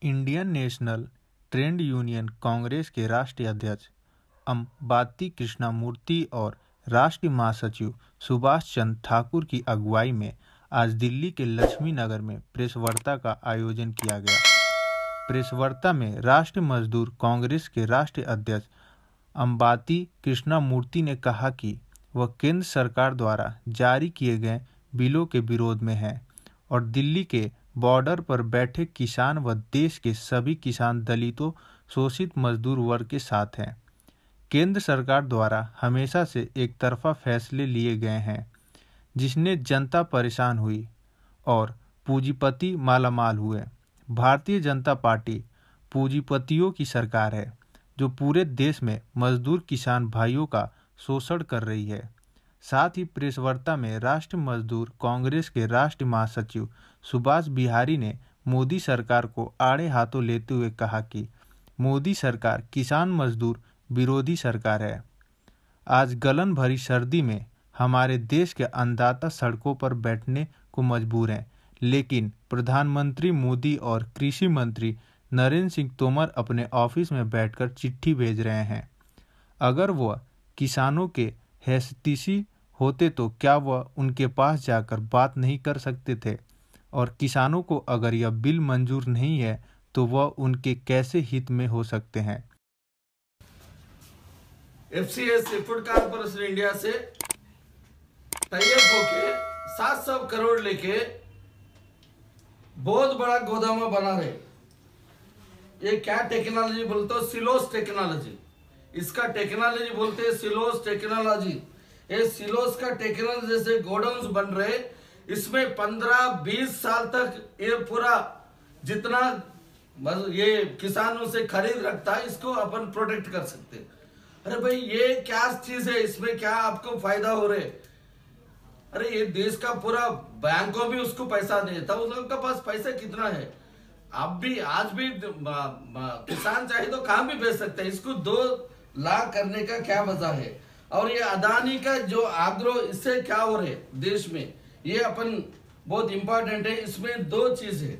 Indian national trade union Congress के राष्ट्रीय अध्यक्ष अंबाती कृष्णमूर्ति और राष्ट्रीय महासचिव सुभाष चंद्र ठाकुर की अगुवाई में आज दिल्ली के लक्ष्मी नगर में प्रेस वार्ता का आयोजन किया गया। प्रेस वार्ता में राष्ट्रीय मजदूर कांग्रेस के राष्ट्रीय अध्यक्ष अंबाती कृष्णमूर्ति ने कहा कि वह केंद्र सरकार द्वारा जारी किए गए बिलों के विरोध में है और दिल्ली के बॉर्डर पर बैठे किसान व देश के सभी किसान दलितों शोषित मजदूर वर्ग के साथ हैं। केंद्र सरकार द्वारा हमेशा से एक तरफा फैसले लिए गए हैं जिसने जनता परेशान हुई और पूंजीपति मालामाल हुए। भारतीय जनता पार्टी पूंजीपतियों की सरकार है जो पूरे देश में मजदूर किसान भाइयों का शोषण कर रही है। साथ ही प्रेस वार्ता में राष्ट्रीय मजदूर कांग्रेस के राष्ट्रीय महासचिव सुभाष बिहारी ने मोदी सरकार को आड़े हाथों लेते हुए कहा कि मोदी सरकार किसान मजदूर विरोधी सरकार है। आज गलन भरी सर्दी में हमारे देश के अन्नदाता सड़कों पर बैठने को मजबूर हैं, लेकिन प्रधानमंत्री मोदी और कृषि मंत्री नरेंद्र सिंह तोमर अपने ऑफिस में बैठकर चिट्ठी भेज रहे हैं। अगर वह किसानों के हितैषी होते तो क्या वह उनके पास जाकर बात नहीं कर सकते थे? और किसानों को अगर यह बिल मंजूर नहीं है तो वह उनके कैसे हित में हो सकते हैं? एफसीएस फूड कॉर्पोरेशन इंडिया से टाइप होके 700 करोड़ लेके बहुत बड़ा गोदाम बना रहे। ये क्या टेक्नोलॉजी बोलते हो? Silos technology. इसका टेक्नोलॉजी बोलते हैं सिलोस टेक्नोलॉजी। ये सिलोस का टेक्नोलॉजी जैसे गोडाउन्स बन रहे, इसमें 15-20 साल तक ये पूरा जितना ये किसानों से खरीद रखता है इसको अपन प्रोटेक्ट कर सकते हैं। अरे भाई ये क्या चीज है? इसमें क्या आपको फायदा हो रहे? अरे ये देश का पूरा बैंकों भी उसको पैसा देता, उनके पास पैसा कितना है? अब भी आज भी किसान चाहे तो कहां भी बेच सकते हैं। इसको 2 लाख करने का क्या वजह है? और ये अदानी का जो आग्रह, इससे क्या हो रहे देश में, ये अपन बहुत इंपॉर्टेंट है। इसमें 2 चीज है।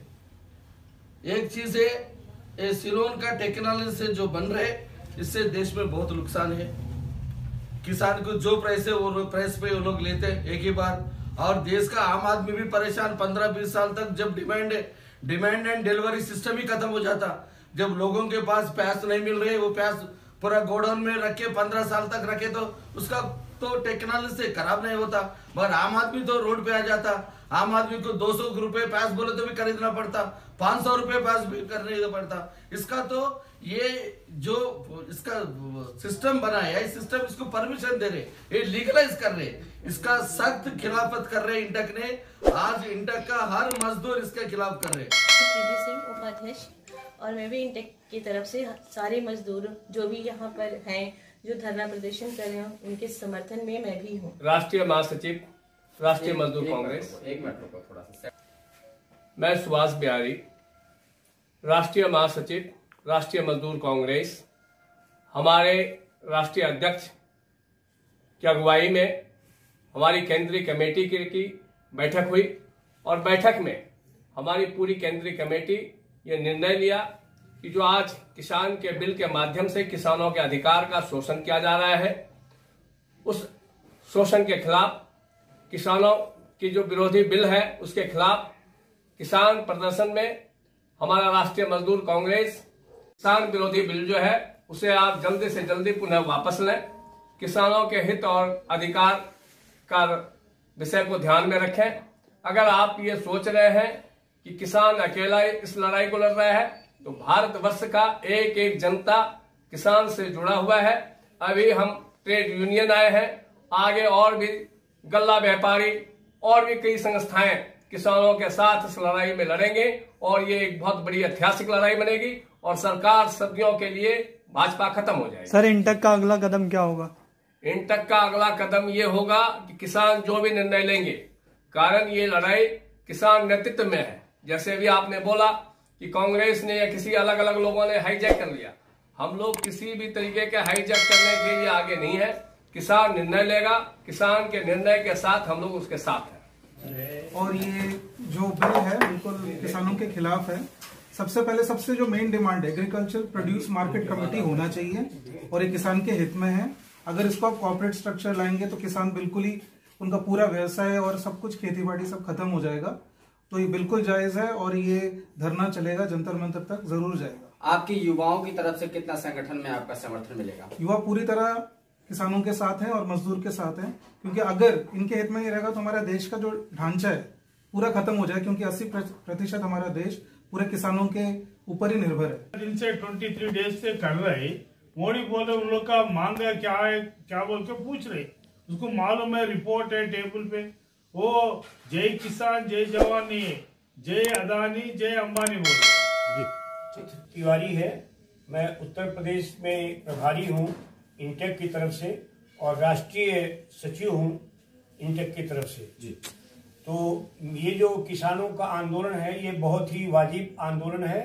एक चीज है ये सिलोन का टेक्नोलॉजी से जो बन रहे, इससे देश में बहुत नुकसान है। किसान को जो पैसे वो प्राइस पे वो लोग लेते हैं एक ही बार, और देश का आम आदमी भी परेशान। 15-20 साल तक जब डिमांड एंड डिलीवरी सिस्टम ही खत्म हो जाता, जब लोगों के पास प्याज नहीं मिल रहे, वो प्याज पूरा गोडाउन में रखे 15 साल तक रखे तो उसका तो टेक्नोलॉजी से खराब नहीं होता, मगर आम आदमी तो रोड पे आ जाता। आम आदमी को 200 रुपए प्याज बोले तो भी खरीदना पड़ता, 500 रुपए प्याज भी करने पड़ता। इसका तो ये जो इसका सिस्टम बना है, सिस्टम इसको परमिशन दे रहे, ये लीगलाइज कर रहे, इसका सख्त खिलाफत कर रहे इंटक ने। आज इंटक का हर मजदूर इसके खिलाफ कर रहे। सिंह उपाध्यक्ष और मैं भी इंटक की तरफ से सारे मजदूर जो भी यहाँ पर हैं जो धरना प्रदर्शन कर रहे हैं उनके समर्थन में मैं भी हूँ। राष्ट्रीय महासचिव राष्ट्रीय मजदूर कांग्रेस, एक मिनट रुको थोड़ा सा। मैं सुभाष बिहारी, राष्ट्रीय महासचिव राष्ट्रीय मजदूर कांग्रेस। हमारे राष्ट्रीय अध्यक्ष की अगुवाई में हमारी केंद्रीय कमेटी की बैठक हुई और बैठक में हमारी पूरी केंद्रीय कमेटी ये निर्णय लिया कि जो आज किसान के बिल के माध्यम से किसानों के अधिकार का शोषण किया जा रहा है, उस शोषण के खिलाफ, किसानों की जो विरोधी बिल है उसके खिलाफ किसान प्रदर्शन में हमारा राष्ट्रीय मजदूर कांग्रेस किसान विरोधी बिल जो है उसे आप जल्दी से जल्दी पुनः वापस लें। किसानों के हित और अधिकार का विषय को ध्यान में रखें। अगर आप ये सोच रहे हैं कि किसान अकेला इस लड़ाई को लड़ रहा है, तो भारतवर्ष का एक एक जनता किसान से जुड़ा हुआ है। अभी हम ट्रेड यूनियन आए हैं, आगे और भी गल्ला व्यापारी और भी कई संस्थाएं किसानों के साथ इस लड़ाई में लड़ेंगे और ये एक बहुत बड़ी ऐतिहासिक लड़ाई बनेगी और सरकार सदियों के लिए भाजपा खत्म हो जाएगी। सर, इंटक का अगला कदम क्या होगा? इंटक का अगला कदम ये होगा कि किसान जो भी निर्णय लेंगे, कारण ये लड़ाई किसान नेतृत्व में है। जैसे भी आपने बोला कि कांग्रेस ने या किसी अलग अलग लोगों ने हाईजैक कर लिया, हम लोग किसी भी तरीके के हाईजैक करने के लिए आगे नहीं है। किसान निर्णय लेगा, किसान के निर्णय के साथ हम लोग उसके साथ हैं। और ये जो बिल है बिल्कुल किसानों के खिलाफ है। सबसे पहले सबसे जो मेन डिमांड है, एग्रीकल्चर प्रोड्यूस मार्केट कमेटी होना चाहिए और ये किसान के हित में है। अगर इसको आप कॉर्पोरेट स्ट्रक्चर लाएंगे तो किसान बिल्कुल ही उनका पूरा व्यवसाय और सब कुछ खेती बाड़ी सब खत्म हो जाएगा। तो ये बिल्कुल जायज है और ये धरना चलेगा, जंतर मंतर तक जरूर जाएगा। आपके युवाओं की तरफ से कितना संगठन में आपका समर्थन मिलेगा? युवा पूरी तरह किसानों के साथ हैं और मजदूर के साथ हैं, क्योंकि अगर इनके हित में नहीं रहेगा तो हमारा देश का जो ढांचा है पूरा खत्म हो जाए, क्योंकि 80% हमारा देश पूरे किसानों के ऊपर ही निर्भर है। दिन से 23 डेज से कर रहे, मोदी बोले उन लोग का मांग है क्या बोल के पूछ रहे, उसको मालूम है, रिपोर्ट है टेबल पे। वो जय किसान जय जवान नहीं है, जय अदानी जय अंबानी बोल रहे। तिवारी है, मैं उत्तर प्रदेश में प्रभारी हूँ इंटेक की तरफ से और राष्ट्रीय सचिव हूँ इंटेक की तरफ से जी। तो ये जो किसानों का आंदोलन है ये बहुत ही वाजिब आंदोलन है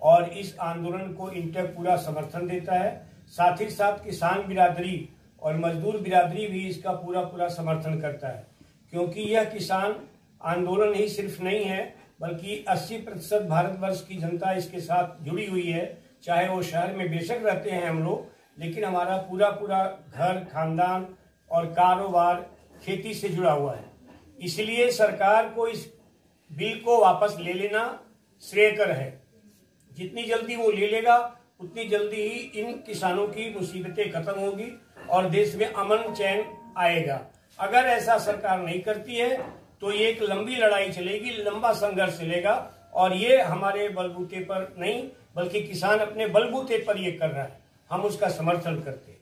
और इस आंदोलन को इंटेक पूरा समर्थन देता है। साथ ही साथ किसान बिरादरी और मजदूर बिरादरी भी इसका पूरा समर्थन करता है, क्योंकि यह किसान आंदोलन ही सिर्फ नहीं है बल्कि 80% भारतवर्ष की जनता इसके साथ जुड़ी हुई है। चाहे वो शहर में बेशक रहते हैं हम लोग, लेकिन हमारा पूरा घर, खानदान और कारोबार खेती से जुड़ा हुआ है। इसलिए सरकार को इस बिल को वापस ले लेना श्रेयकर है। जितनी जल्दी वो ले लेगा उतनी जल्दी ही इन किसानों की मुसीबतें खत्म होगी और देश में अमन चैन आएगा। अगर ऐसा सरकार नहीं करती है तो ये एक लंबी लड़ाई चलेगी, लंबा संघर्ष चलेगा और ये हमारे बलबूते पर नहीं बल्कि किसान अपने बलबूते पर ये कर रहा है, हम उसका समर्थन करते हैं।